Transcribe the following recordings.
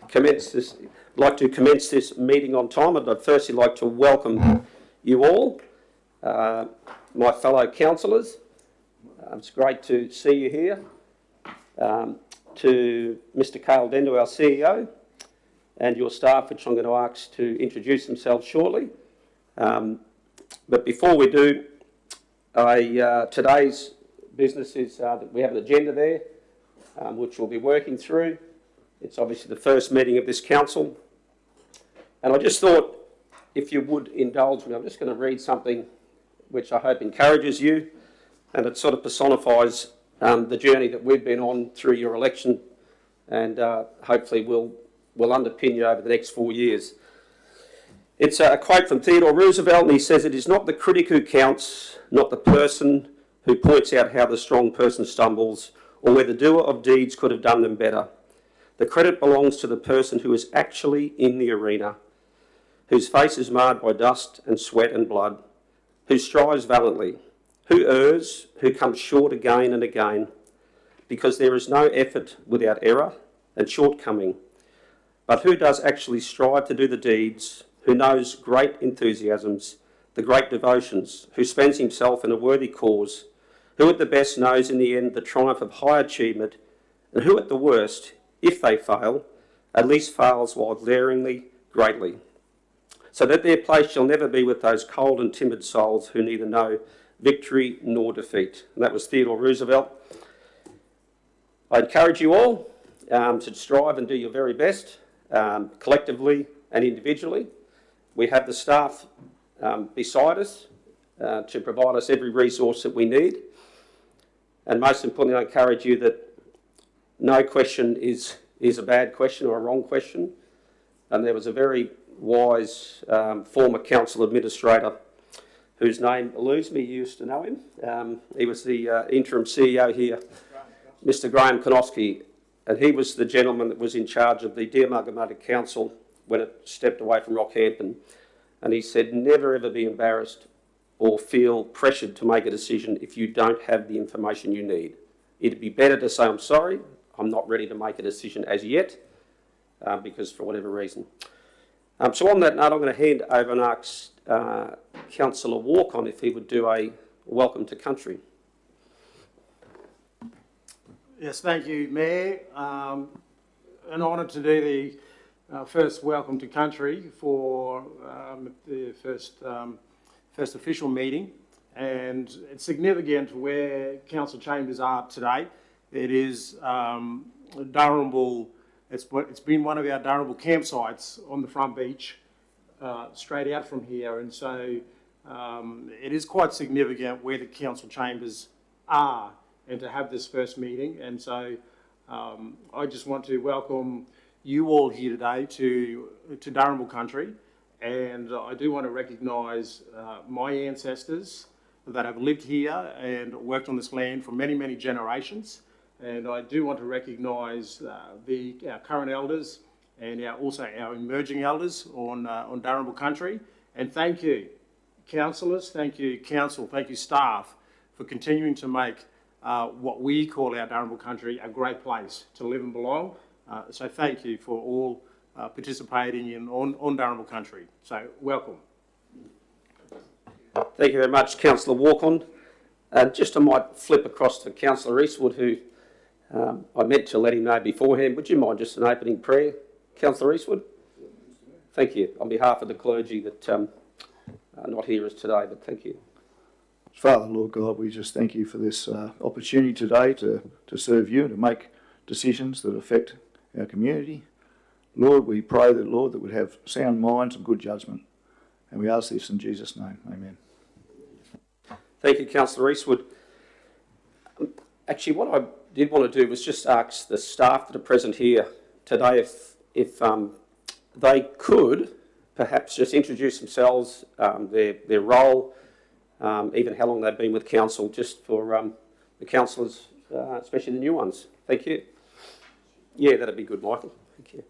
commence this meeting on time. I'd firstly like to welcome you all, my fellow councillors. It's great to see you here. To Mr. Cale Dendo, our CEO, and your staff, which I'm going to ask to introduce themselves shortly. But before we do, today's business is that we have an agenda there, which we'll be working through. It's obviously the first meeting of this council. And I just thought, if you would indulge me, I'm just going to read something which I hope encourages you, and it sort of personifies the journey that we've been on through your election, and hopefully will underpin you over the next 4 years. It's a quote from Theodore Roosevelt, and he says, "It is not the critic who counts, not the person who points out how the strong person stumbles, or where the doer of deeds could have done them better. The credit belongs to the person who is actually in the arena, whose face is marred by dust and sweat and blood, who strives valiantly, who errs, who comes short again and again, because there is no effort without error and shortcoming, but who does actually strive to do the deeds, who knows great enthusiasms, the great devotions, who spends himself in a worthy cause, who at the best knows in the end the triumph of high achievement, and who at the worst, if they fail, at least fails while glaringly greatly, so that their place shall never be with those cold and timid souls who neither know victory nor defeat." And that was Theodore Roosevelt. I encourage you all to strive and do your very best, collectively and individually. We have the staff beside us to provide us every resource that we need. And most importantly, I encourage you that no question is a bad question or a wrong question. And there was a very wise former council administrator whose name eludes me. You used to know him. He was the interim CEO here, Mr. Graham Konofsky, and he was the gentleman that was in charge of the Dearmuggamarra Council when it stepped away from Rockhampton. And he said, never ever be embarrassed or feel pressured to make a decision if you don't have the information you need. It'd be better to say, I'm sorry, I'm not ready to make a decision as yet, because for whatever reason. So on that note, I'm going to hand over and ask Councillor Walk-on if he would do a welcome to country. Yes, thank you, Mayor. An honour to do the first welcome to country for the first official meeting, and it's significant where council chambers are today. It is Durrumble. It's been one of our Durrumble campsites on the front beach, straight out from here, and so it is quite significant where the council chambers are, and to have this first meeting. And so I just want to welcome you all here today to Durrumble country, and I do want to recognise my ancestors that have lived here and worked on this land for many, many generations. And I do want to recognise our current elders and also our emerging elders on Durrumble country. And thank you, councillors, thank you, council, thank you, staff, for continuing to make what we call our Durrumble country a great place to live and belong. So thank you for all participating on Durrumble country. So welcome. Thank you very much, Councillor Walk-on. Just I might flip across to Councillor Eastwood, who I meant to let him know beforehand. Would you mind just an opening prayer, Councillor Eastwood? Thank you. On behalf of the clergy that are not here as today, but thank you. Father, Lord God, we just thank you for this opportunity today to serve you and to make decisions that affect our community. Lord, we pray that, Lord, that we'd have sound minds and good judgment. And we ask this in Jesus' name. Amen. Thank you, Councillor Eastwood. Actually, what I did want to do was just ask the staff that are present here today if they could perhaps just introduce themselves, their role, even how long they've been with council, just for the councillors, especially the new ones. Thank you. Yeah, that'd be good, Michael. Thank you.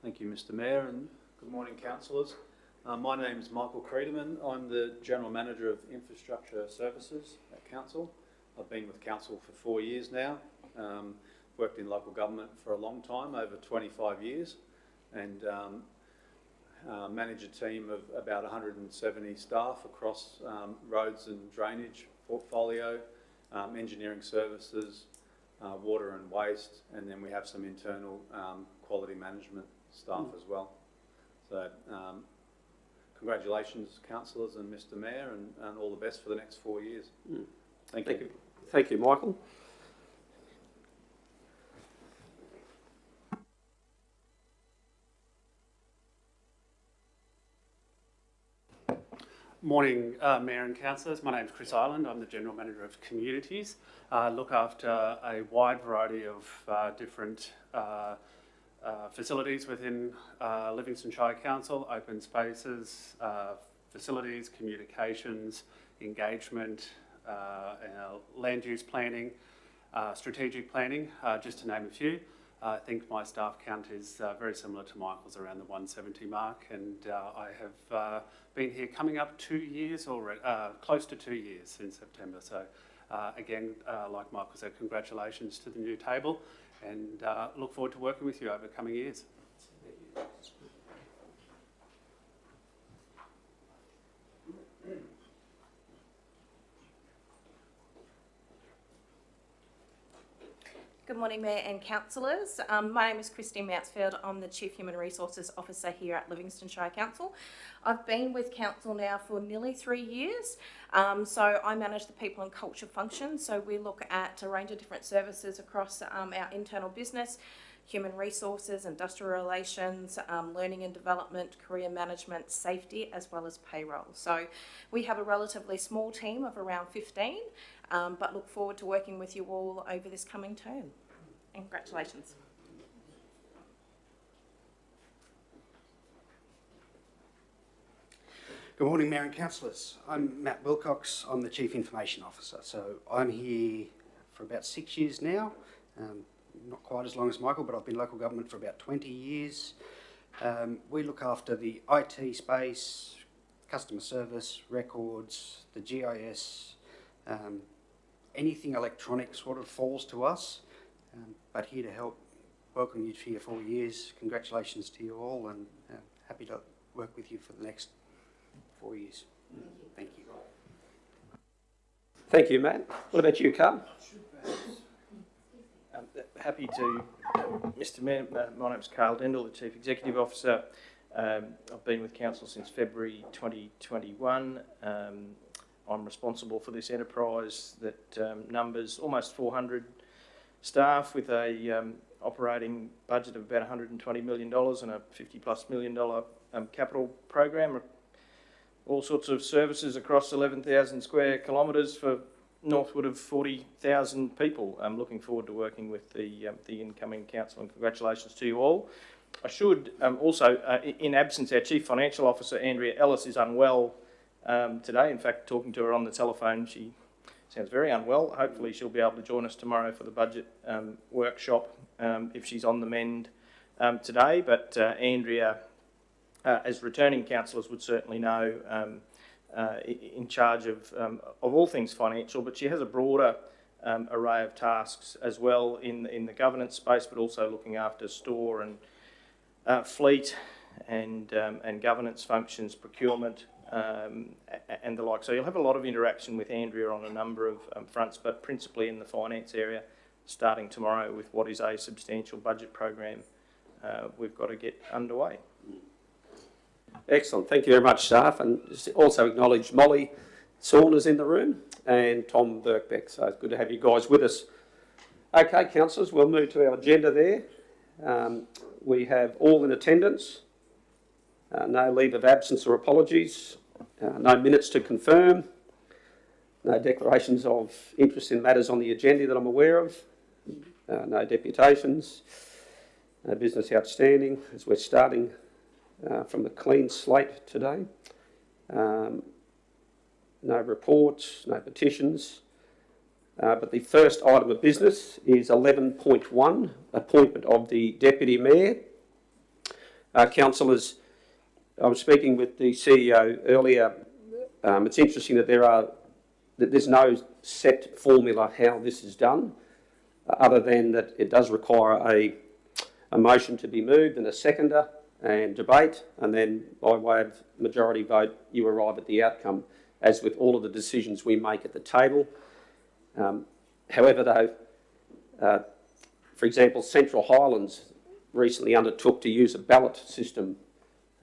Thank you, Mr. Mayor, and good morning, councillors. My name is Michael Creedeman. I'm the General Manager of Infrastructure Services at Council. I've been with Council for 4 years now. worked in local government for a long time, over 25 years, and manage a team of about 170 staff across roads and drainage portfolio, engineering services, water and waste, and then we have some internal quality management staff as well. So congratulations, councillors and Mr Mayor, and all the best for the next 4 years. Thank you. Thank you, Michael. Morning, Mayor and Councillors. My name is Chris Ireland. I'm the General Manager of Communities. Look after a wide variety of different facilities within Livingstone Shire Council: open spaces, facilities, communications, engagement, land use planning, strategic planning, just to name a few. I think my staff count is very similar to Michael's, around the 170 mark, and I have been here coming up 2 years already, close to 2 years in September. So again, like Michael said, congratulations to the new table, and look forward to working with you over the coming years. Good morning, Mayor and Councillors. My name is Christine Mansfield. I'm the Chief Human Resources Officer here at Livingstone Shire Council. I've been with Council now for nearly 3 years. So I manage the people and culture function. So we look at a range of different services across our internal business, human resources, industrial relations, learning and development, career management, safety, as well as payroll. So we have a relatively small team of around 15, but look forward to working with you all over this coming term. And congratulations. Good morning, Mayor and Councillors. I'm Matt Wilcox. I'm the Chief Information Officer. So I'm here for about 6 years now. Not quite as long as Michael, but I've been local government for about 20 years. We look after the IT space, customer service, records, the GIS, anything electronic sort of falls to us, but here to help. Welcome you here 4 years. Congratulations to you all, and happy to work with you for the next 4 years. Thank you. Thank you, Matt. What about you, Carl? Happy to, Mr Mayor. My name's Carl Dendall, the Chief Executive Officer. I've been with Council since February 2021. I'm responsible for this enterprise that numbers almost 400 staff with a operating budget of about $120 million and a $50+ million capital program. All sorts of services across 11,000 square kilometres for northward of 40,000 people. I'm looking forward to working with the incoming council, and congratulations to you all. I should also, in absence, our Chief Financial Officer, Andrea Ellis, is unwell today. In fact, talking to her on the telephone, she sounds very unwell. Hopefully she'll be able to join us tomorrow for the budget workshop if she's on the mend today. But Andrea, as returning councillors would certainly know, in charge of all things financial, but she has a broader array of tasks as well in the governance space, but also looking after store and fleet and governance functions, procurement, and the like. So you'll have a lot of interaction with Andrea on a number of fronts, but principally in the finance area, starting tomorrow with what is a substantial budget program we've got to get underway. Excellent. Thank you very much, staff. And also acknowledge Molly Saunders in the room and Tom Birkbeck. So it's good to have you guys with us. Okay, councillors, we'll move to our agenda there. We have all in attendance. No leave of absence or apologies. No minutes to confirm. No declarations of interest in matters on the agenda that I'm aware of. No deputations. No business outstanding as we're starting from a clean slate today. No reports, no petitions. But the first item of business is 11.1, appointment of the Deputy Mayor. Councillors, I was speaking with the CEO earlier. It's interesting that there's no set formula how this is done. other than that it does require a motion to be moved and a seconder and debate, and then by way of majority vote, you arrive at the outcome, as with all of the decisions we make at the table. However, though, for example, Central Highlands recently undertook to use a ballot system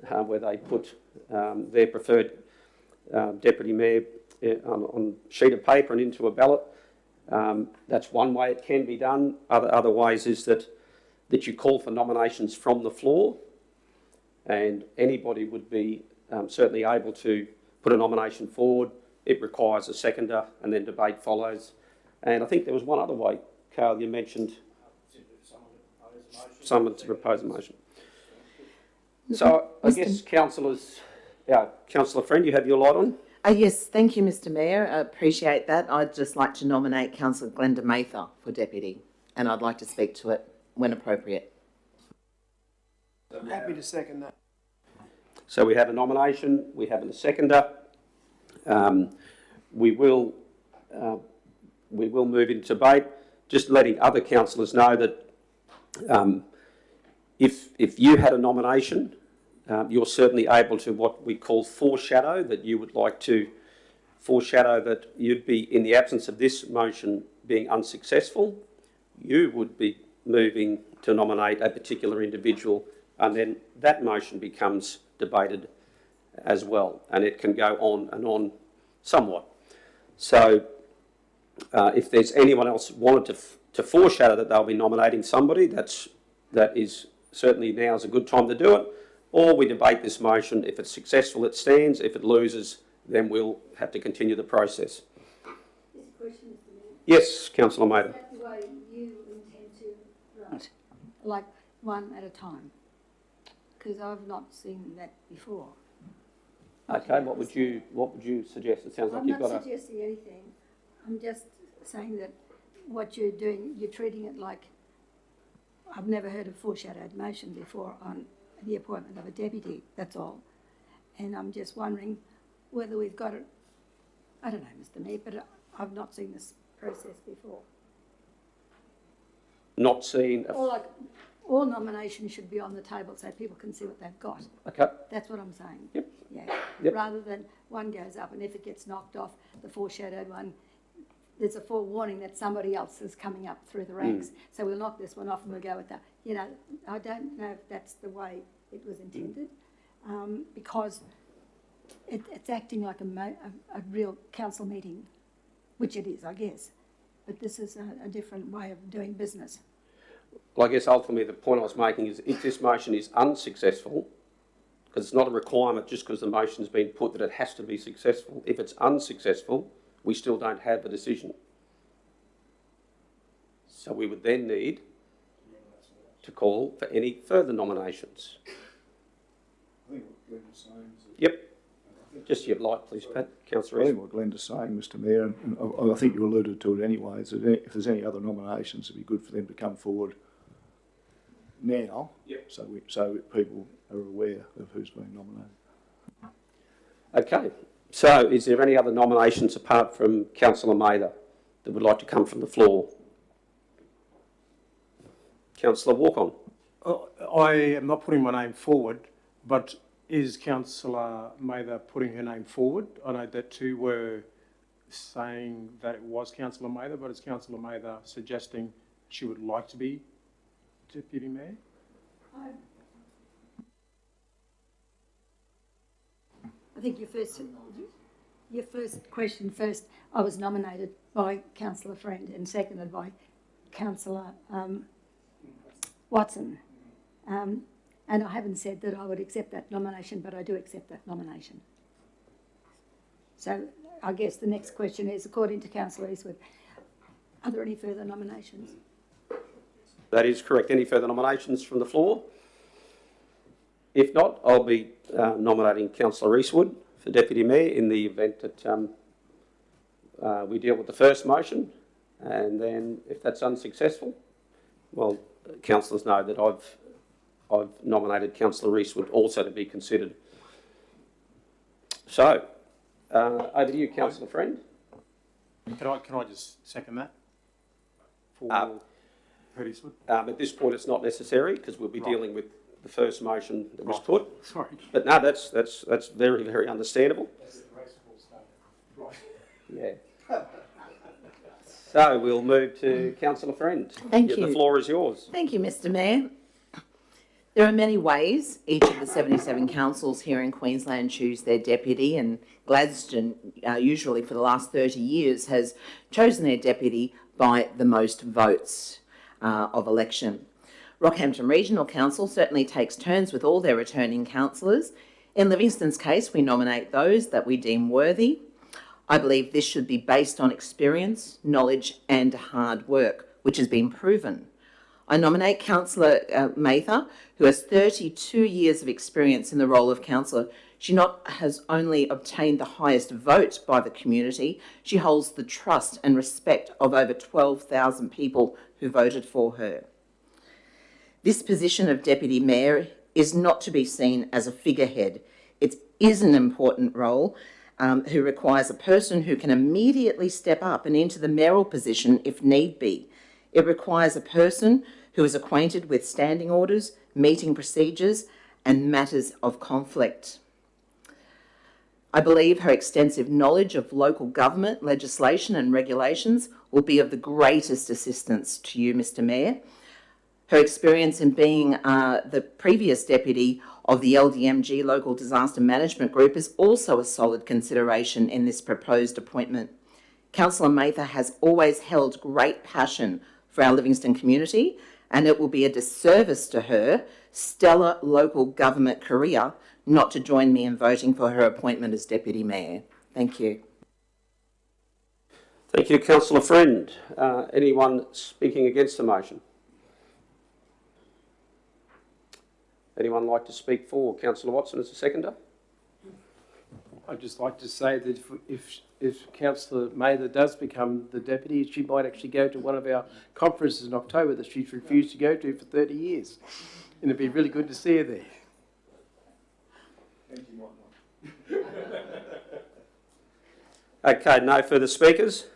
where they put their preferred deputy mayor on a sheet of paper and into a ballot. That's one way it can be done. Other ways is that you call for nominations from the floor, and anybody would be certainly able to put a nomination forward. It requires a seconder, and then debate follows. And I think there was one other way, Carl, you mentioned someone to propose a motion. So I guess councillors, Councillor Friend, you have your light on? Yes, thank you, Mr Mayor. I appreciate that. I'd just like to nominate Councillor Glenda Mather for deputy, and I'd like to speak to it when appropriate. I'm happy to second that. So we have a nomination, we have a seconder. We will move into debate. Just letting other councillors know that if you had a nomination, you're certainly able to what we call foreshadow, that you would like to foreshadow that you'd be, in the absence of this motion being unsuccessful, you would be moving to nominate a particular individual, and then that motion becomes debated as well, and it can go on and on somewhat. So if there's anyone else who wanted to foreshadow that they'll be nominating somebody, that is certainly now's a good time to do it. Or we debate this motion. If it's successful, it stands. If it loses, then we'll have to continue the process. Yes, Councillor Mather. Is that the way you intend to run? Like one at a time? Because I've not seen that before. Okay, what would you suggest? It sounds like you've got I'm not suggesting anything. I'm just saying that what you're doing, you're treating it like, I've never heard of foreshadowed motion before on the appointment of a deputy, that's all. And I'm just wondering whether we've got it, I don't know, Mr Mayor, but I've not seen this process before. not seen. Or like, all nominations should be on the table so people can see what they've got. Okay. That's what I'm saying. Yep. Yeah. Yep. Rather than one goes up and if it gets knocked off, the foreshadowed one, there's a forewarning that somebody else is coming up through the ranks. So we'll knock this one off and we'll go with that. You know, I don't know if that's the way it was intended, because it's acting like a real council meeting, which it is, I guess. But this is a different way of doing business. Well, I guess ultimately the point I was making is if this motion is unsuccessful, because it's not a requirement just because the motion's been put that it has to be successful. If it's unsuccessful, we still don't have a decision. So we would then need to call for any further nominations. I think what Glenda's saying is that... Yep. Just your light, please, Pat. Councillor I Rees. think what Glenda's saying, Mr Mayor, and I think you alluded to it anyway, is that if there's any other nominations, it'd be good for them to come forward now, yep. so people are aware of who's being nominated. Okay. So is there any other nominations apart from Councillor Mather that would like to come from the floor? Councillor Walk-on. I am not putting my name forward, but is Councillor Mather putting her name forward? I know that two were saying that it was Councillor Mather, but is Councillor Mather suggesting she would like to be Deputy Mayor? I think your first question first, I was nominated by Councillor Friend and seconded by Councillor Watson. And I haven't said that I would accept that nomination, but I do accept that nomination. So I guess the next question is, according to Councillor Eastwood, are there any further nominations? That is correct. Any further nominations from the floor? If not, I'll be nominating Councillor Eastwood for Deputy Mayor in the event that we deal with the first motion, and then if that's unsuccessful, well, councillors know that I've nominated Councillor Eastwood also to be considered. So, over to you, Councillor Friend. Can I just second that? For Eastwood. At this point, it's not necessary because we'll be Right. dealing with the first motion that was Right. put. Sorry. But no, that's very, very understandable. Yeah. So we'll move to Councillor Friend. Thank The you. floor is yours. Thank you, Mr Mayor. There are many ways each of the 77 councils here in Queensland choose their deputy, and Gladstone, usually for the last 30 years, has chosen their deputy by the most votes of election. Rockhampton Regional Council certainly takes turns with all their returning councillors. In Livingstone's case, we nominate those that we deem worthy. I believe this should be based on experience, knowledge and hard work, which has been proven. I nominate Councillor Mather, who has 32 years of experience in the role of councillor. She not has only obtained the highest vote by the community, she holds the trust and respect of over 12,000 people who voted for her. This position of Deputy Mayor is not to be seen as a figurehead. It is an important role who requires a person who can immediately step up and into the mayoral position if need be. It requires a person who is acquainted with standing orders, meeting procedures and matters of conflict. I believe her extensive knowledge of local government, legislation and regulations will be of the greatest assistance to you, Mr Mayor. Her experience in being the previous deputy of the LDMG Local Disaster Management Group is also a solid consideration in this proposed appointment. Councillor Mather has always held great passion for our Livingstone community, and it will be a disservice to her stellar local government career not to join me in voting for her appointment as Deputy Mayor. Thank you. Thank you, Councillor Friend. Anyone speaking against the motion? Anyone like to speak for Councillor Watson as a seconder? I'd just like to say that if Councillor Mather does become the deputy, she might actually go to one of our conferences in October that she's refused to go to for 30 years. And it'd be really good to see her there. Okay, no further speakers.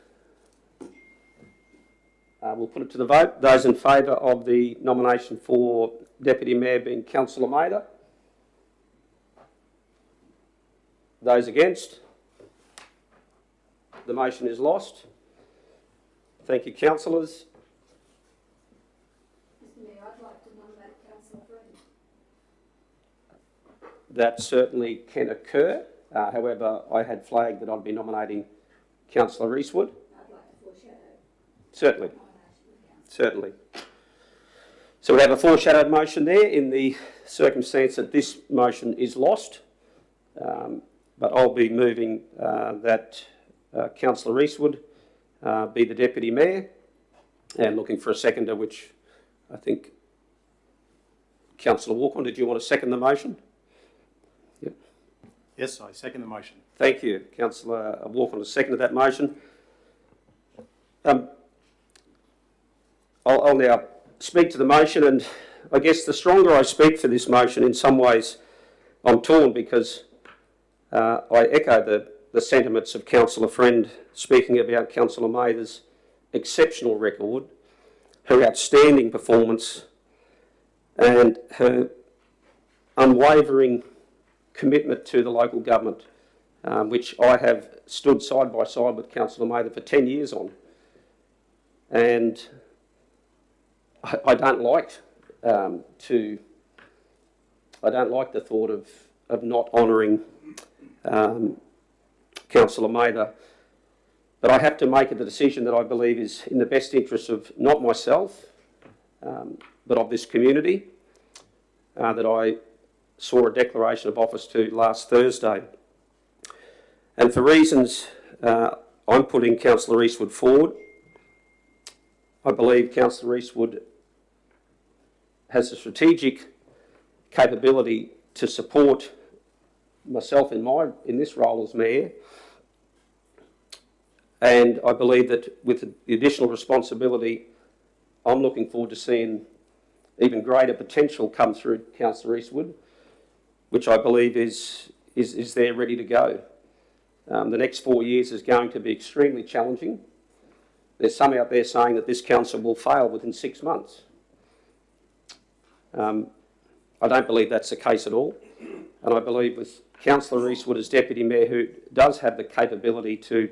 We'll put it to the vote. Those in favour of the nomination for Deputy Mayor being Councillor Mather? Those against? The motion is lost. Thank you, councillors. Mr Mayor, I'd like to nominate Councillor Friend. That certainly can occur. However, I had flagged that I'd be nominating Councillor Eastwood. I'd like to foreshadow Certainly, nomination of council. certainly. So we have a foreshadowed motion there in the circumstance that this motion is lost. But I'll be moving that Councillor Eastwood be the Deputy Mayor and looking for a seconder, which I think Councillor Walker, did you want to second the motion? Yep. Yes, I second the motion. Thank you. Councillor Walker has seconded that motion. I'll now speak to the motion, and I guess the stronger I speak for this motion, in some ways I'm torn because I echo the sentiments of Councillor Friend speaking about Councillor Mather's exceptional record, her outstanding performance and her unwavering commitment to the local government, which I have stood side by side with Councillor Mather for 10 years on. And I don't like the thought of not honouring Councillor Mather, but I have to make the decision that I believe is in the best interest of not myself, but of this community, that I saw a declaration of office to last Thursday. And for reasons I'm putting Councillor Eastwood forward. I believe Councillor Eastwood has a strategic capability to support myself in this role as Mayor, and I believe that with the additional responsibility, I'm looking forward to seeing even greater potential come through Councillor Eastwood, which I believe is there ready to go. The next 4 years is going to be extremely challenging. there's some out there saying that this council will fail within 6 months. I don't believe that's the case at all, and I believe with Councillor Eastwood as Deputy Mayor, who does have the capability to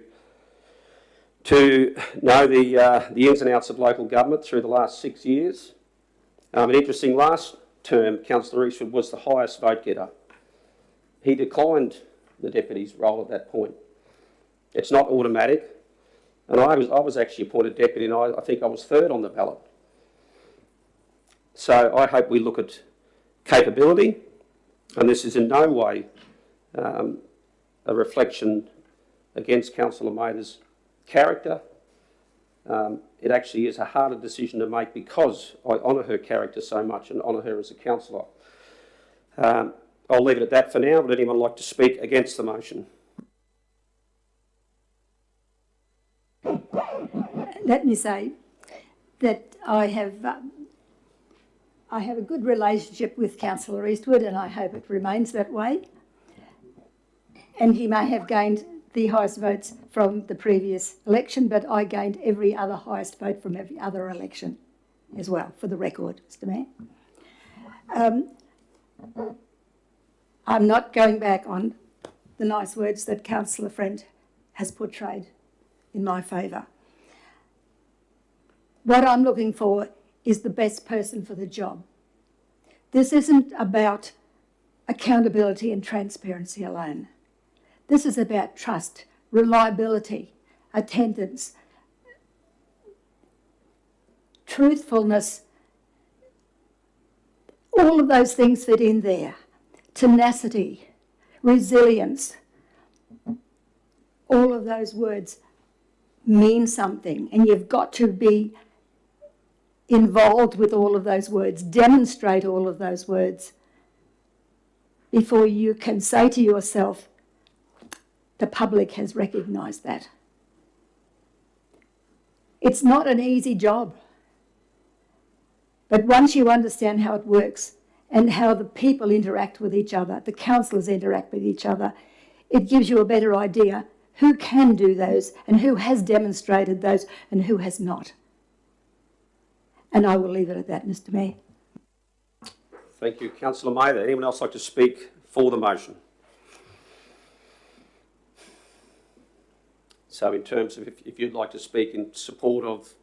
know the ins and outs of local government through the last 6 years. And interesting, last term, Councillor Eastwood was the highest vote getter. He declined the deputy's role at that point. It's not automatic, and I was actually appointed deputy, and I think I was third on the ballot. So I hope we look at capability, and this is in no way a reflection against Councillor Mather's character. It actually is a harder decision to make because I honour her character so much and honour her as a councillor. I'll leave it at that for now. Would anyone like to speak against the motion? Let me say that I have a good relationship with Councillor Eastwood, and I hope it remains that way. And he may have gained the highest votes from the previous election, but I gained every other highest vote from every other election as well, for the record, Mr Mayor. I'm not going back on the nice words that Councillor Friend has portrayed in my favour. What I'm looking for is the best person for the job. This isn't about accountability and transparency alone. This is about trust, reliability, attendance, truthfulness. All of those things fit in there. Tenacity, resilience. All of those words mean something, and you've got to be involved with all of those words, demonstrate all of those words before you can say to yourself, the public has recognised that. It's not an easy job, but once you understand how it works and how the people interact with each other, the councillors interact with each other, it gives you a better idea who can do those and who has demonstrated those and who has not. And I will leave it at that, Mr Mayor. Thank you, Councillor Mather. Anyone else like to speak for the motion? So in terms of if you'd like to speak in support of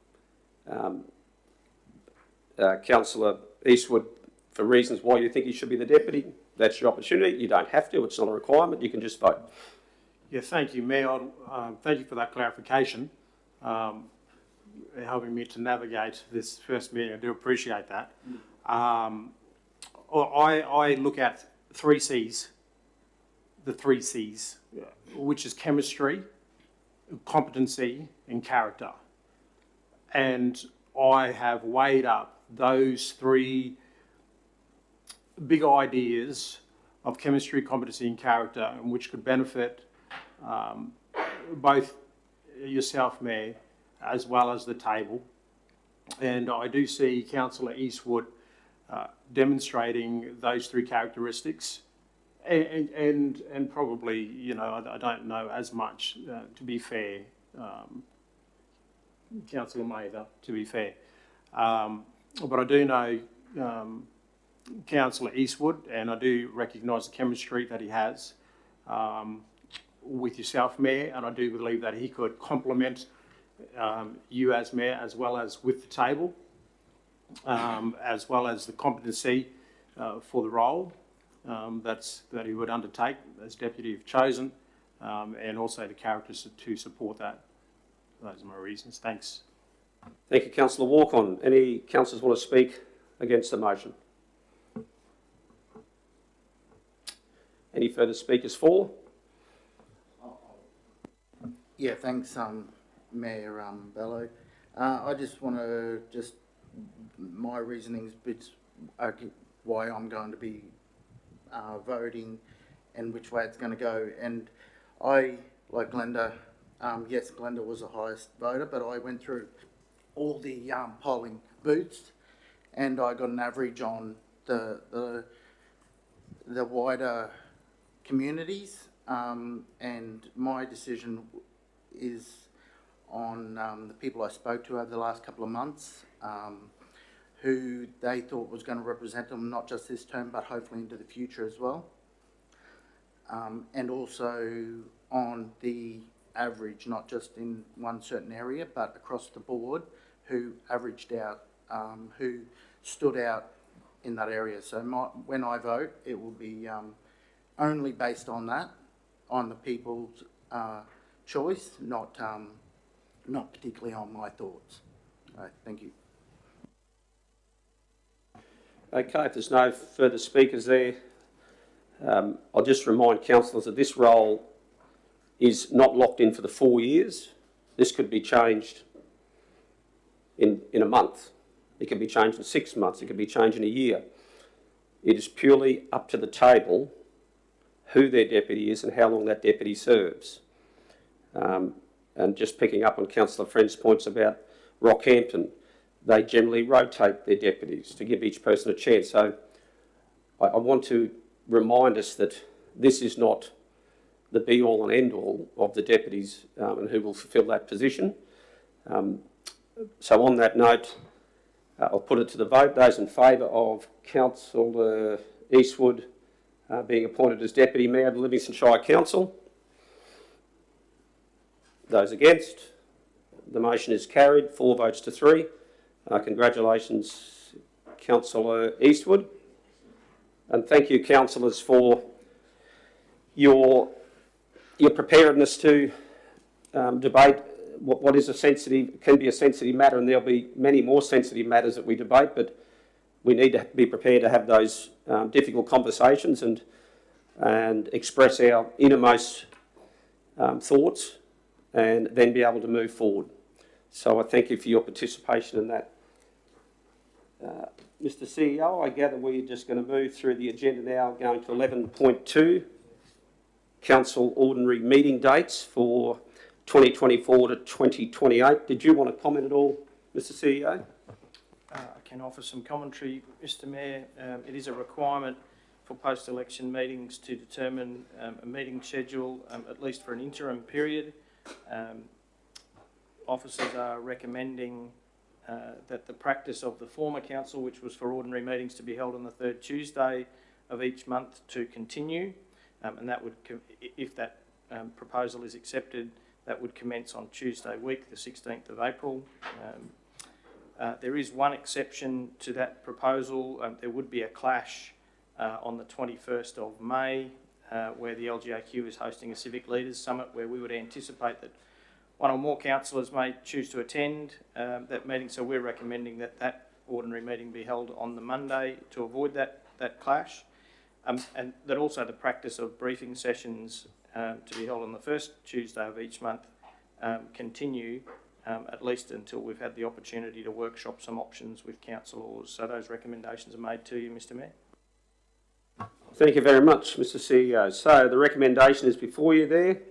Councillor Eastwood for reasons why you think he should be the deputy, that's your opportunity. You don't have to, it's not a requirement, you can just vote. Yeah, thank you, Mayor. Thank you for that clarification, helping me to navigate this first meeting. I do appreciate that. I look at 3 C's, the 3 C's, which is chemistry, competency and character. And I have weighed up those 3 big ideas of chemistry, competency and character, and which could benefit both yourself, Mayor, as well as the table. And I do see Councillor Eastwood demonstrating those 3 characteristics, and probably, you know, I don't know as much, to be fair, Councillor Mather, to be fair. But I do know Councillor Eastwood, and I do recognise the chemistry that he has with yourself, Mayor, and I do believe that he could complement you as Mayor, as well as with the table, as well as the competency for the role that he would undertake as Deputy if chosen, and also the characters to support that. Those are my reasons. Thanks. Thank you, Councillor Walk-on. Any councillors want to speak against the motion? Any further speakers for? Yeah, thanks, Mayor Bello. I just want to my reasonings bits why I'm going to be voting and which way it's going to go. And I, like Glenda, yes, Glenda was the highest voter, but I went through all the polling booths and I got an average on the wider communities, and my decision is on the people I spoke to over the last couple of months, who they thought was going to represent them, not just this term, but hopefully into the future as well. And also on the average, not just in one certain area, but across the board, who averaged out, who stood out in that area. So when I vote, it will be only based on that, on the people's choice, not particularly on my thoughts. Thank you. Okay, if there's no further speakers there, I'll just remind councillors that this role is not locked in for the 4 years. This could be changed in a month. It could be changed in 6 months. It could be changed in a year. It is purely up to the table who their deputy is and how long that deputy serves. And just picking up on Councillor Friend's points about Rockhampton, they generally rotate their deputies to give each person a chance. So I want to remind us that this is not the be-all and end-all of the deputies and who will fulfil that position. So on that note, I'll put it to the vote. Those in favour of Councillor Eastwood being appointed as Deputy Mayor of the Livingstone Shire Council? Those against? The motion is carried, 4 votes to 3. Congratulations, Councillor Eastwood. And thank you, councillors, for your preparedness to debate what is a sensitive, can be a sensitive matter, and there'll be many more sensitive matters that we debate, but we need to be prepared to have those difficult conversations and express our innermost thoughts and then be able to move forward. So I thank you for your participation in that. Mr. CEO, I gather we're just going to move through the agenda now, going to 11.2, Council Ordinary Meeting Dates for 2024 to 2028. Did you want to comment at all, Mr. CEO? I can offer some commentary, Mr. Mayor. It is a requirement for post-election meetings to determine a meeting schedule, at least for an interim period. Officers are recommending that the practice of the former council, which was for ordinary meetings to be held on the 3rd Tuesday of each month, to continue, and that would, if that proposal is accepted, that would commence on Tuesday week, the 16th of April. There is one exception to that proposal. There would be a clash on the 21st of May, where the LGAQ is hosting a Civic Leaders Summit, where we would anticipate that one or more councillors may choose to attend that meeting, so we're recommending that that ordinary meeting be held on the Monday to avoid that clash, and that also the practice of briefing sessions to be held on the 1st Tuesday of each month continue at least until we've had the opportunity to workshop some options with councillors. So those recommendations are made to you, Mr. Mayor. Thank you very much, Mr. CEO. So the recommendation is before you there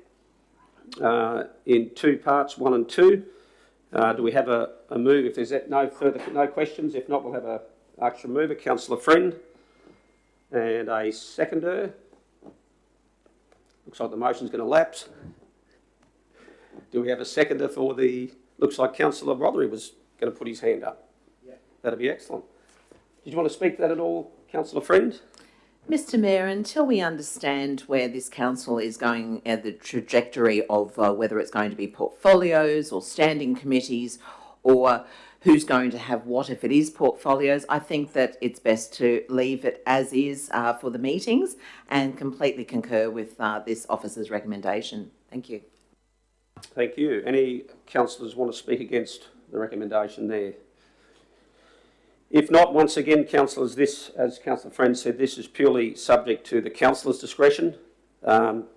in 2 parts, 1 and 2. Do we have a move? If there's no questions, if not, we'll have a extra mover, Councillor Friend, and a seconder. Looks like the motion's going to lapse. Do we have a seconder for the? Looks like Councillor Rothery was going to put his hand up. Yeah. That'd be excellent. Did you want to speak to that at all, Councillor Friend? Mr. Mayor, until we understand where this council is going, the trajectory of whether it's going to be portfolios or standing committees, or who's going to have what if it is portfolios, I think that it's best to leave it as is for the meetings and completely concur with this officer's recommendation. Thank you. Thank you. Any councillors want to speak against the recommendation there? If not, once again, councillors, this, as Councillor Friend said, this is purely subject to the councillor's discretion.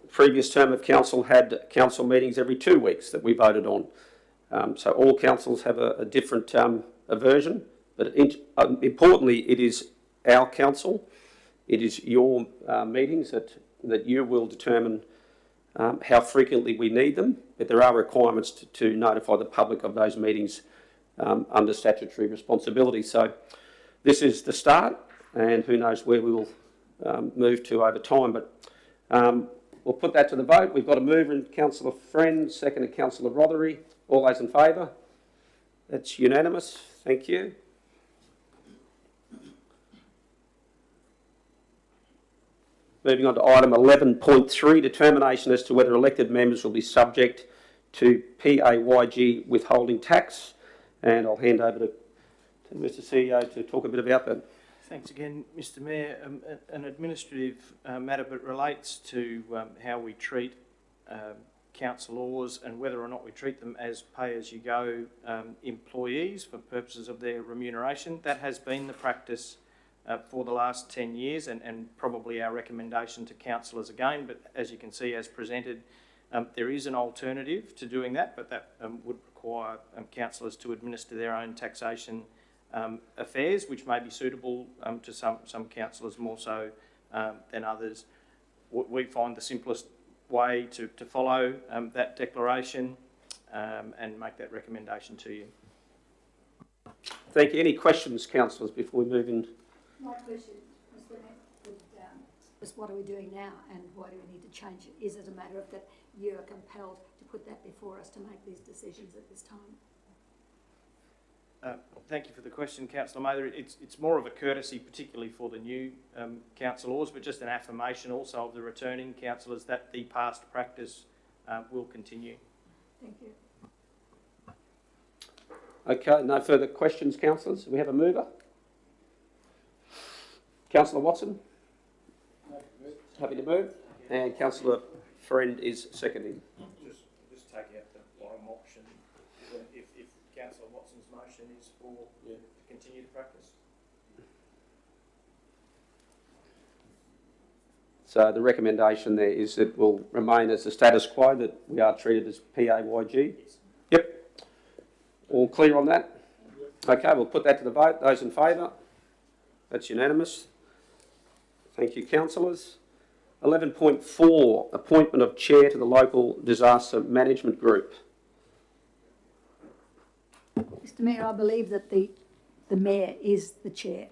Previous term of council had council meetings every 2 weeks that we voted on. So all councils have a different aversion, but importantly, it is our council. It is your meetings that you will determine how frequently we need them, but there are requirements to notify the public of those meetings under statutory responsibility. So this is the start, and who knows where we will move to over time, but we'll put that to the vote. We've got a mover in Councillor Friend, second to Councillor Rothery. All those in favour? That's unanimous. Thank you. Moving on to item 11.3, determination as to whether elected members will be subject to PAYG withholding tax. And I'll hand over to Mr CEO to talk a bit about that. Thanks again, Mr Mayor. An administrative matter, but relates to how we treat councillors and whether or not we treat them as pay-as-you-go employees for purposes of their remuneration. That has been the practice for the last 10 years and probably our recommendation to councillors again, but as you can see as presented, there is an alternative to doing that, but that would require councillors to administer their own taxation affairs, which may be suitable to some councillors more so than others. We find the simplest way to follow that declaration and make that recommendation to you. Thank you. Any questions, councillors, before we move in? My question, Mr Mayor, is what are we doing now and why do we need to change it? Is it a matter of that you are compelled to put that before us to make these decisions at this time? Thank you for the question, Councillor Mather. It's more of a courtesy, particularly for the new councillors, but just an affirmation also of the returning councillors that the past practice will continue. Thank you. Okay, no further questions, councillors. We have a mover. Councillor Watson? Happy to move. And Councillor Friend is seconding. Just take out the bottom option if Councillor Watson's motion is for to continue the practice. So the recommendation there is that it will remain as the status quo, that we are treated as PAYG? Yes. Yep. All clear on that? Okay, we'll put that to the vote. Those in favour? That's unanimous. Thank you, councillors. 11.4, appointment of chair to the Local Disaster Management Group. Mr Mayor, I believe that the Mayor is the chair.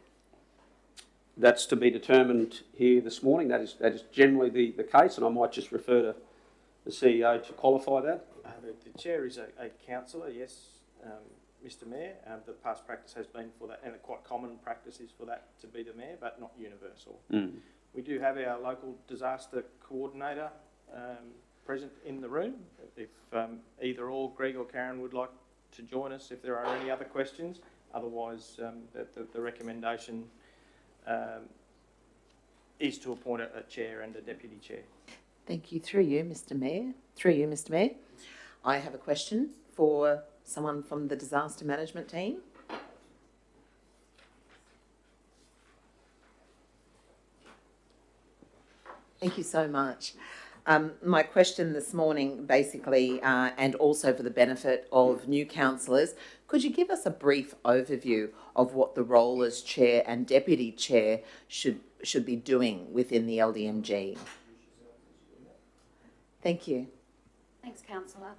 That's to be determined here this morning. That is generally the case, and I might just refer to the CEO to qualify that. The chair is a councillor, yes, Mr Mayor. The past practice has been for that, and a quite common practice is for that to be the Mayor, but not universal. We do have our local disaster coordinator present in the room. If either or Greg or Karen would like to join us if there are any other questions. Otherwise, the recommendation is to appoint a chair and a deputy chair. Thank you. Through you, Mr Mayor. I have a question for someone from the disaster management team. Thank you so much. My question this morning, basically, and also for the benefit of new councillors, could you give us a brief overview of what the role as chair and deputy chair should be doing within the LDMG? Thank you. Thanks, councillor.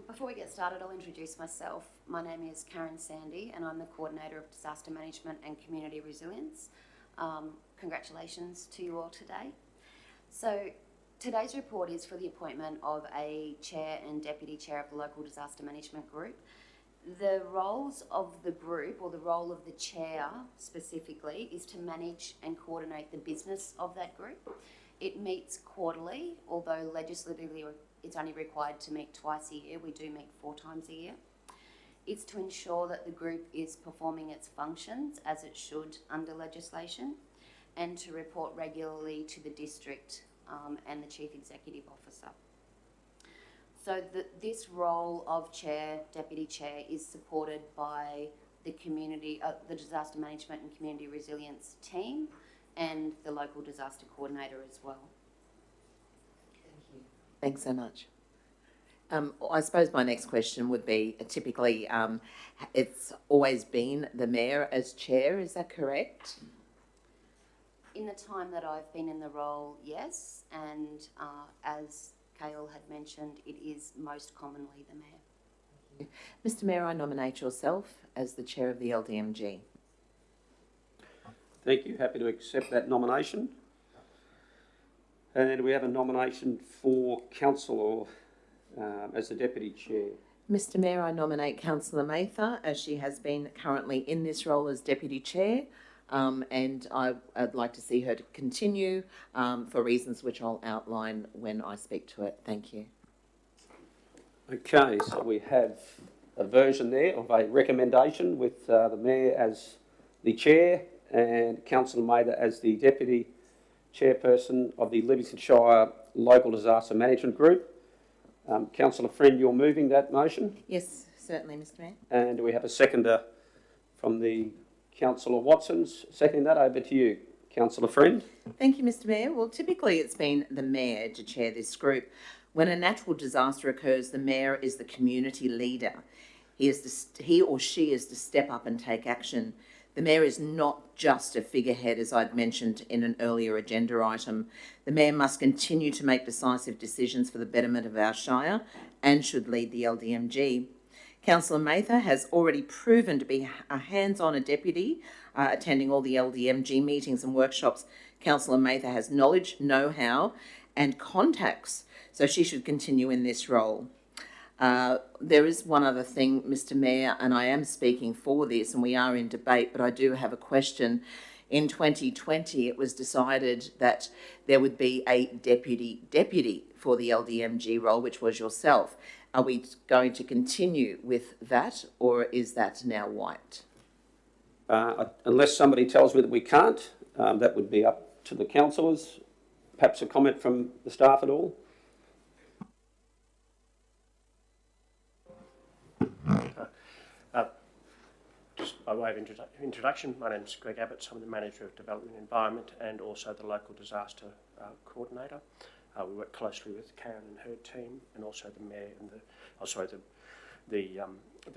Before we get started, I'll introduce myself. My name is Karen Sandy, and I'm the coordinator of disaster management and community resilience. Congratulations to you all today. So today's report is for the appointment of a chair and deputy chair of the local disaster management group. The roles of the group, or the role of the chair specifically, is to manage and coordinate the business of that group. It meets quarterly, although legislatively it's only required to meet twice a year. We do meet 4 times a year. It's to ensure that the group is performing its functions as it should under legislation, and to report regularly to the district and the Chief Executive Officer. So this role of chair, deputy chair, is supported by the community, the disaster management and community resilience team, and the local disaster coordinator as well. Thanks so much. I suppose my next question would be, typically, it's always been the Mayor as chair, is that correct? In the time that I've been in the role, yes, and as Cale had mentioned, it is most commonly the Mayor. Mr Mayor, I nominate yourself as the chair of the LDMG. Thank you. Happy to accept that nomination. And we have a nomination for councillor as the deputy chair. Mr Mayor, I nominate Councillor Mather, as she has been currently in this role as Deputy Chair, and I'd like to see her to continue for reasons which I'll outline when I speak to it. Thank you. Okay, so we have a version there of a recommendation with the Mayor as the Chair and Councillor Mather as the Deputy Chairperson of the Livingstone Shire Local Disaster Management Group. Councillor Friend, you're moving that motion? Yes, certainly, Mr Mayor. And do we have a seconder from the Councillor Watson's seconding that? Over to you, Councillor Friend. Thank you, Mr Mayor. Well, typically it's been the Mayor to chair this group. When a natural disaster occurs, the Mayor is the community leader. He or she is to step up and take action. The Mayor is not just a figurehead, as I'd mentioned in an earlier agenda item. The Mayor must continue to make decisive decisions for the betterment of our Shire and should lead the LDMG. Councillor Mather has already proven to be a hands-on deputy, attending all the LDMG meetings and workshops. Councillor Mather has knowledge, know-how and contacts, so she should continue in this role. There is one other thing, Mr Mayor, and I am speaking for this and we are in debate, but I do have a question. In 2020, it was decided that there would be a deputy for the LDMG role, which was yourself. Are we going to continue with that, or is that now wiped? Unless somebody tells me that we can't, that would be up to the councillors. Perhaps a comment from the staff at all? Just by way of introduction, my name is Greg Abbott. I'm the Manager of Development and Environment and also the Local Disaster Coordinator. We work closely with Karen and her team, and also the Mayor and the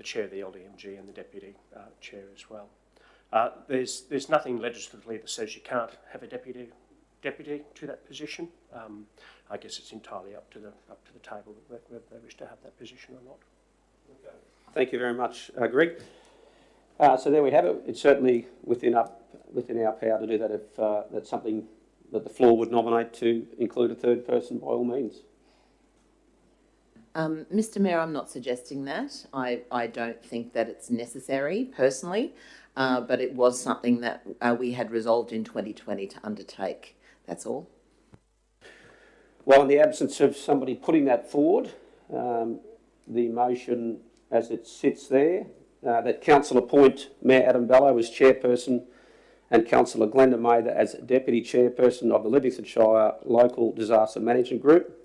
Chair of the LDMG and the Deputy Chair as well. There's nothing legislatively that says you can't have a deputy to that position. I guess it's entirely up to the table whether they wish to have that position or not. Okay. Thank you very much, Greg. So there we have it. It's certainly within our power to do that if that's something that the floor would nominate to include a third person, by all means. Mr Mayor, I'm not suggesting that. I don't think that it's necessary personally, but it was something that we had resolved in 2020 to undertake. That's all. Well, in the absence of somebody putting that forward, the motion as it sits there, that Council appoint Mayor Adam Bello as Chairperson and Councillor Glenda Mather as Deputy Chairperson of the Livingstone Shire Local Disaster Management Group.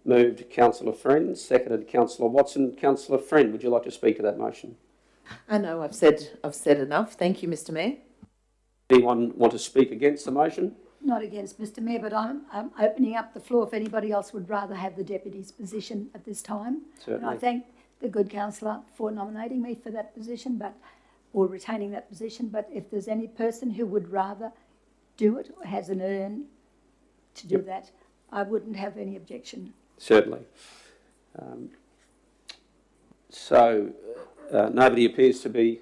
Moved Councillor Friend, seconded Councillor Watson. Councillor Friend, would you like to speak to that motion? No, I've said enough. Thank you, Mr Mayor. Anyone want to speak against the motion? Not against, Mr Mayor, but I'm opening up the floor if anybody else would rather have the deputy's position at this time. Certainly. And I thank the good councillor for nominating me for that position, or retaining that position, but if there's any person who would rather do it or has an urn to do that, I wouldn't have any objection. Certainly. Nobody appears to be,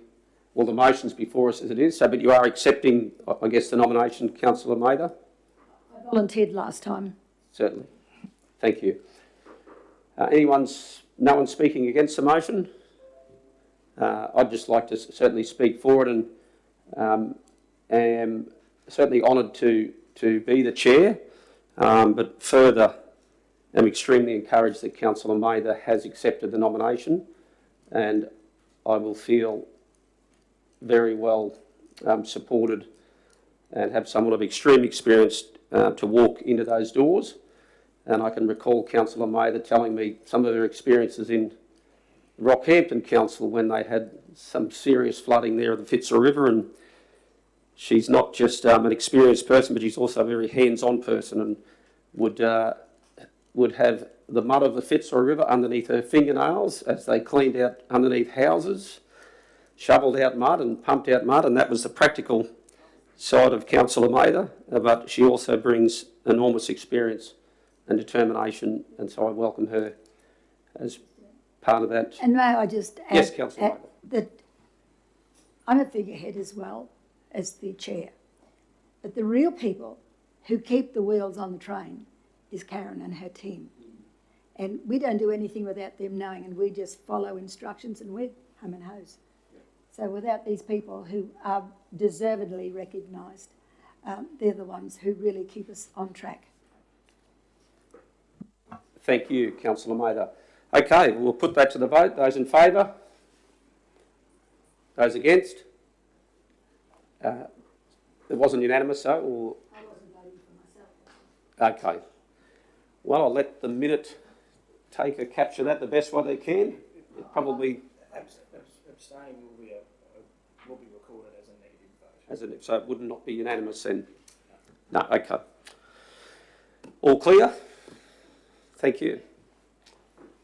well, the motion's before us as it is, but you are accepting, I guess, the nomination, Councillor Mather? I volunteered last time. Certainly. Thank you. No one speaking against the motion? I'd just like to certainly speak for it, and am certainly honoured to be the chair, but further am extremely encouraged that Councillor Mather has accepted the nomination, and I will feel very well supported and have somewhat of extreme experience to walk into those doors. And I can recall Councillor Mather telling me some of her experiences in Rockhampton Council when they had some serious flooding there of the Fitzroy River, and she's not just an experienced person, but she's also a very hands-on person, and would have the mud of the Fitzroy River underneath her fingernails as they cleaned out underneath houses, shovelled out mud and pumped out mud, and that was the practical side of Councillor Mather, but she also brings enormous experience and determination, and so I welcome her as part of that. And may I just add, yes, Councillor Mather, that I'm a figurehead as well as the chair, but the real people who keep the wheels on the train is Karen and her team. And we don't do anything without them knowing, and we just follow instructions and we're hum and hose. So without these people who are deservedly recognised, they're the ones who really keep us on track. Thank you, Councillor Mather. Okay, we'll put that to the vote. Those in favour? Those against? It wasn't unanimous, so? Or... I wasn't voting for myself. Okay. Well, I'll let the minute taker capture that the best way they can. It probably... Abstaining will be recorded as a negative vote. So it would not be unanimous then? No, okay. All clear? Thank you.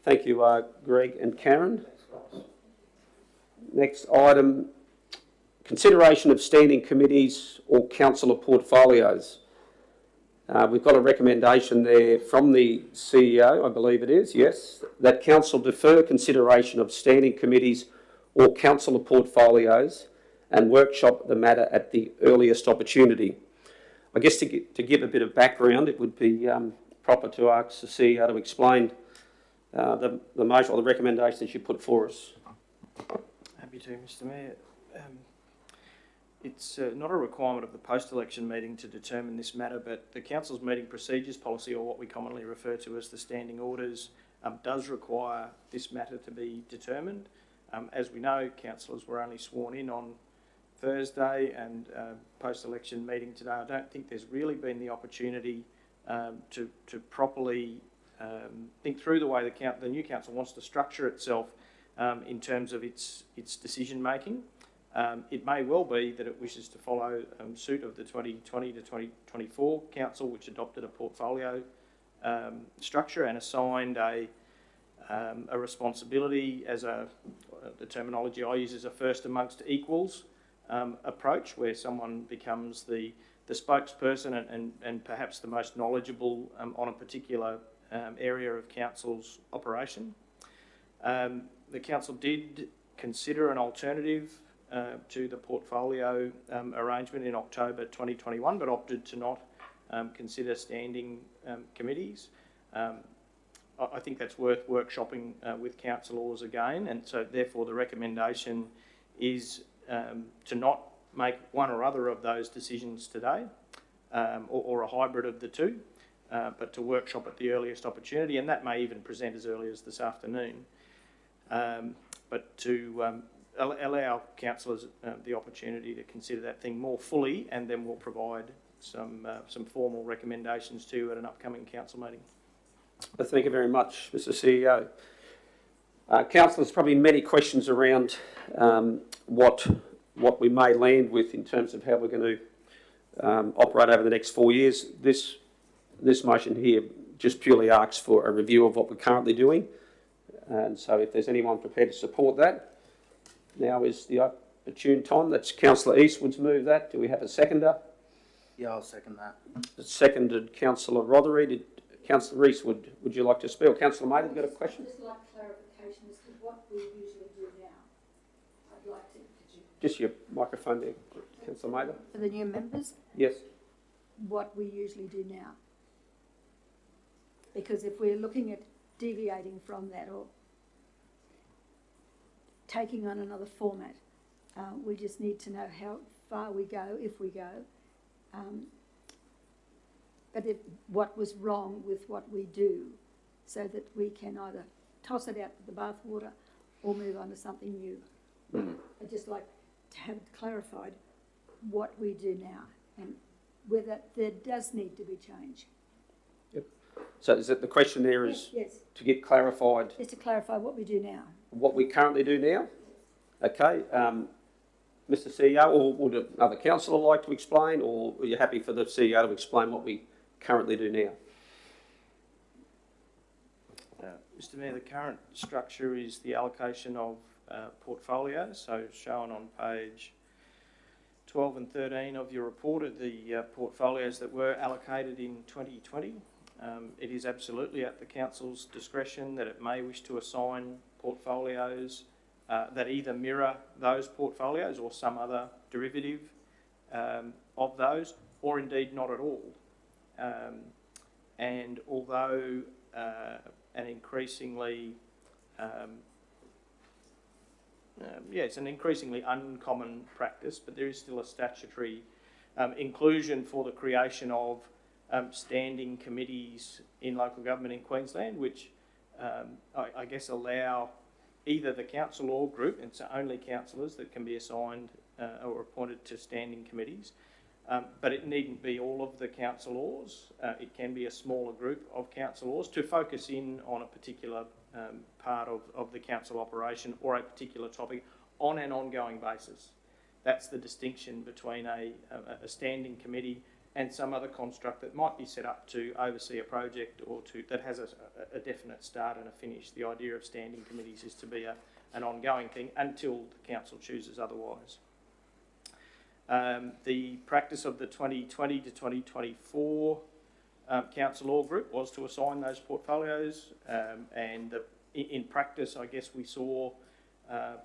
Thank you, Greg and Karen. Next item, consideration of standing committees or councillor portfolios. We've got a recommendation there from the CEO, I believe it is, yes, that council defer consideration of standing committees or councillor portfolios and workshop the matter at the earliest opportunity. I guess to give a bit of background, it would be proper to ask the CEO to explain the motion or the recommendation that you put for us. Happy to, Mr Mayor. It's not a requirement of the post-election meeting to determine this matter, but the Council's meeting procedures policy, or what we commonly refer to as the standing orders, does require this matter to be determined. As we know, councillors were only sworn in on Thursday, and post-election meeting today, I don't think there's really been the opportunity to properly think through the way the new council wants to structure itself in terms of its decision making. It may well be that it wishes to follow suit of the 2020 to 2024 council, which adopted a portfolio structure and assigned a responsibility as the terminology I use is a first amongst equals approach, where someone becomes the spokesperson and perhaps the most knowledgeable on a particular area of council's operation. The council did consider an alternative to the portfolio arrangement in October 2021, but opted to not consider standing committees. I think that's worth workshopping with councillors again, and so therefore the recommendation is to not make one or other of those decisions today, or a hybrid of the two, but to workshop at the earliest opportunity, and that may even present as early as this afternoon. But to allow councillors the opportunity to consider that thing more fully, and then we'll provide some formal recommendations to you at an upcoming council meeting. Thank you very much, Mr CEO. Councillors, probably many questions around what we may land with in terms of how we're going to operate over the next 4 years. This motion here just purely asks for a review of what we're currently doing, and so if there's anyone prepared to support that, now is the opportune time. That's Councillor Eastwood's move that. Do we have a seconder? Yeah, I'll second that. Seconded Councillor Rothery. Councillor Eastwood, would you like to speak? Or Councillor Mather, got a question? I'd just like clarification as to what we usually do now. I'd like to... Just your microphone there, Councillor Mather. For the new members, Yes. what we usually do now. Because if we're looking at deviating from that or taking on another format, we just need to know how far we go, if we go. But what was wrong with what we do, so that we can either toss it out to the bathwater or move on to something new. I'd just like to have clarified what we do now and whether there does need to be change. Yep. So is it the question there is Yes. to get clarified Just to clarify what we do now. what we currently do now? Okay. Mr CEO, or would another councillor like to explain, or are you happy for the CEO to explain what we currently do now? Mr Mayor, the current structure is the allocation of portfolios, so shown on page 12 and 13 of your report are the portfolios that were allocated in 2020. It is absolutely at the council's discretion that it may wish to assign portfolios that either mirror those portfolios or some other derivative of those, or indeed not at all. And although an increasingly it's an increasingly uncommon practice, but there is still a statutory inclusion for the creation of standing committees in local government in Queensland, which I guess allow either the council or group, and it's only councillors that can be assigned or appointed to standing committees, but it needn't be all of the councillors. It can be a smaller group of councillors to focus in on a particular part of the council operation or a particular topic on an ongoing basis. That's the distinction between a standing committee and some other construct that might be set up to oversee a project or that has a definite start and a finish. The idea of standing committees is to be an ongoing thing until the council chooses otherwise. The practice of the 2020 to 2024 council law group was to assign those portfolios, and in practice, I guess we saw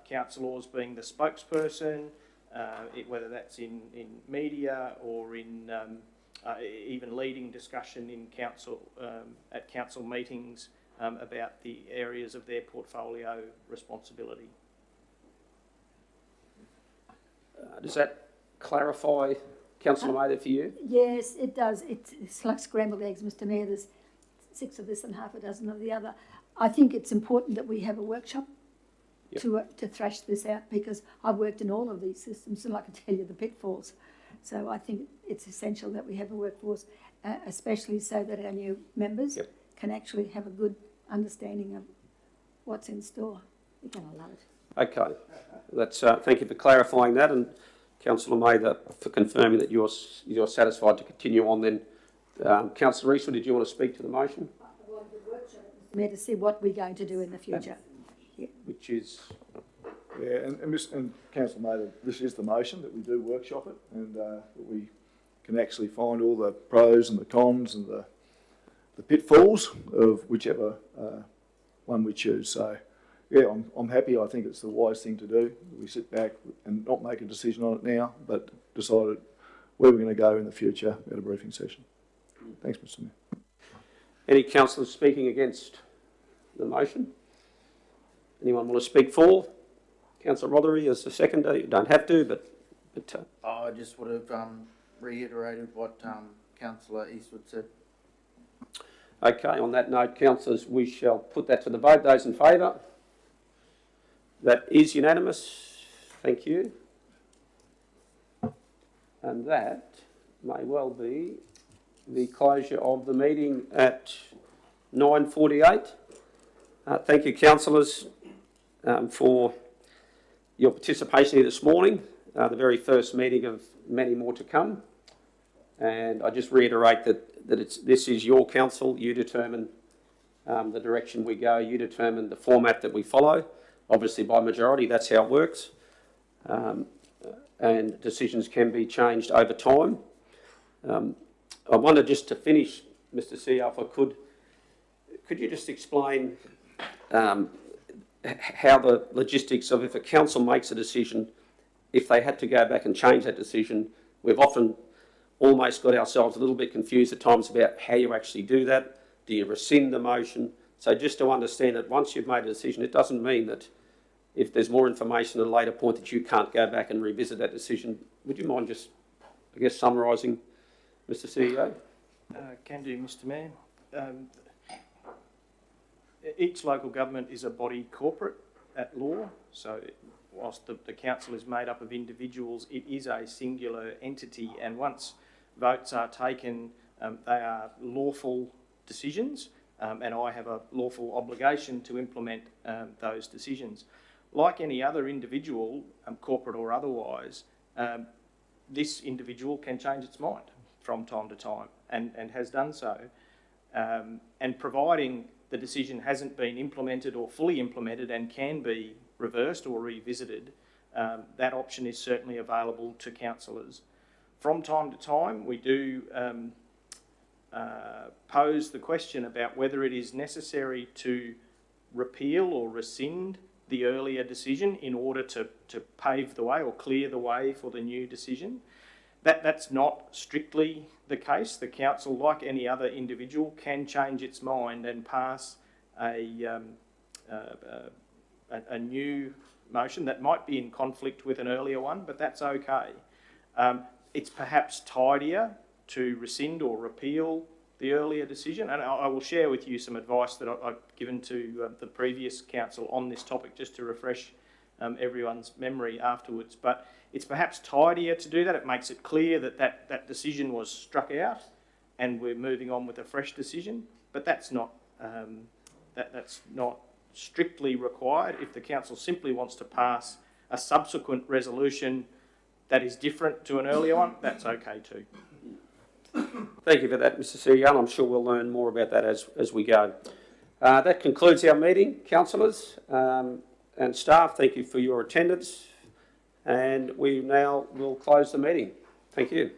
councillors being the spokesperson, whether that's in media or in even leading discussion in council at council meetings about the areas of their portfolio responsibility. Does that clarify, Councillor Mather, for you? Yes, it does. It's like scrambled eggs, Mr Mayor. There's 6 of this and half a dozen of the other. I think it's important that we have a workshop to thrash this out, because I've worked in all of these systems and I can tell you the pitfalls. So I think it's essential that we have a workforce, especially so that our new members can actually have a good understanding of what's in store. You're going to love it. Okay, that's thank you for clarifying that, and Councillor Mather for confirming that you're satisfied to continue on. Then, Councillor Eastwood, did you want to speak to the motion? I wanted the workshop, Mr Mayor, to see what we're going to do in the future. Which is... Yeah, and Councillor Mather, this is the motion, that we do workshop it, and that we can actually find all the pros and the cons and the pitfalls of whichever one we choose. So, yeah, I'm happy. I think it's the wise thing to do. We sit back and not make a decision on it now, but decide where we're going to go in the future at a briefing session. Thanks, Mr Mayor. Any councillors speaking against the motion? Anyone want to speak for? Councillor Rothery as the seconder. You don't have to, but I just would have reiterated what Councillor Eastwood said. okay, on that note, councillors, we shall put that to the vote. Those in favour? That is unanimous. Thank you. And that may well be the closure of the meeting at 9:48. Thank you, councillors, for your participation here this morning, the very first meeting of many more to come. And I just reiterate that this is your council. You determine the direction we go. You determine the format that we follow. Obviously, by majority, that's how it works. And decisions can be changed over time. I wanted just to finish, Mr CEO, if I could you just explain how the logistics of if a council makes a decision, if they had to go back and change that decision, we've often almost got ourselves a little bit confused at times about how you actually do that. Do you rescind the motion? So just to understand that once you've made a decision, it doesn't mean that if there's more information at a later point that you can't go back and revisit that decision. Would you mind just, I guess, summarising, Mr CEO? Can do, Mr Mayor. Each local government is a body corporate at law, so whilst the council is made up of individuals, it is a singular entity, and once votes are taken, they are lawful decisions, and I have a lawful obligation to implement those decisions. Like any other individual, corporate or otherwise, this individual can change its mind from time to time, and has done so. And providing the decision hasn't been implemented or fully implemented and can be reversed or revisited, that option is certainly available to councillors. From time to time, we do pose the question about whether it is necessary to repeal or rescind the earlier decision in order to pave the way or clear the way for the new decision. That's not strictly the case. The council, like any other individual, can change its mind and pass a new motion that might be in conflict with an earlier one, but that's okay. It's perhaps tidier to rescind or repeal the earlier decision, and I will share with you some advice that I've given to the previous council on this topic, just to refresh everyone's memory afterwards. But it's perhaps tidier to do that. It makes it clear that that decision was struck out and we're moving on with a fresh decision, but that's not strictly required. If the council simply wants to pass a subsequent resolution that is different to an earlier one, that's okay too. Thank you for that, Mr. Seagal. I'm sure we'll learn more about that as we go. That concludes our meeting, councillors and staff. Thank you for your attendance, and we now will close the meeting. Thank you.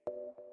you.